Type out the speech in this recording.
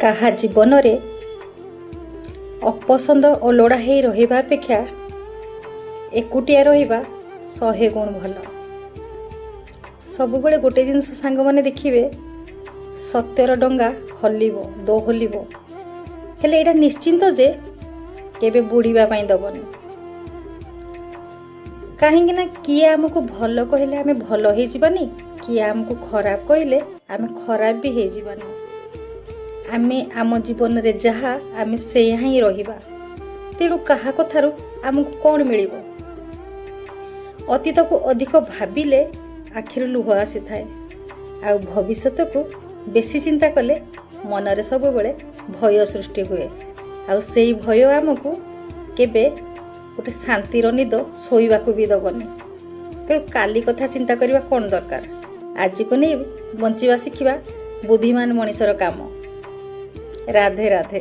କାହା ଜୀବନରେ ଅପସନ୍ଦ ଓ ଲୋଡ଼ା ହେଇ ରହିବା ଅପେକ୍ଷା ଏକୁଟିଆ ରହିବା 100 ଗୁଣ ଭଲ। ସବୁବେଳେ ଗୋଟେ ଜିନିଷ ସାଙ୍ଗମାନେ ଦେଖିବେ, ସତ୍ୟର ଡଙ୍ଗା ହଲିବ ଦୋହଲିବ, ହେଲେ ଏଇଟା ନିଶ୍ଚିନ୍ତ ଯେ କେବେ ବୁଡ଼ିବା ପାଇଁ ଦେବନି। କାହିଁକି ନା କିଏ ଆମକୁ ଭଲ କହିଲେ ଆମେ ଭଲ ହେଇଯିବାନି, କିଏ ଆମକୁ ଖରାପ କହିଲେ ଆମେ ଖରାପ ବି ହେଇଯିବାନି। ଆମେ ଆମ ଜୀବନରେ ଯାହା ଆମେ ସେଇଆ ହିଁ ରହିବା। ତେଣୁ କାହା କଥାରୁ ଆମକୁ କ'ଣ ମିଳିବ? ଅତୀତକୁ ଅଧିକ ଭାବିଲେ ଆଖିରୁ ଲୁହ ଆସିଥାଏ, ଆଉ ଭବିଷ୍ୟତକୁ ବେଶୀ ଚିନ୍ତା କଲେ ମନରେ ସବୁବେଳେ ଭୟ ସୃଷ୍ଟି ହୁଏ, ଆଉ ସେଇ ଭୟ ଆମକୁ କେବେ ଗୋଟେ ଶାନ୍ତିର ନିଦ ଶୋଇବାକୁ ବି ଦେବନି। ତେଣୁ କାଲି କଥା ଚିନ୍ତା କରିବା କ'ଣ ଦରକାର? ଆଜିକୁ ନେଇ ବଞ୍ଚିବା ଶିଖିବା ବୁଦ୍ଧିମାନ ମଣିଷର କାମ। ରାଧେ ରାଧେ।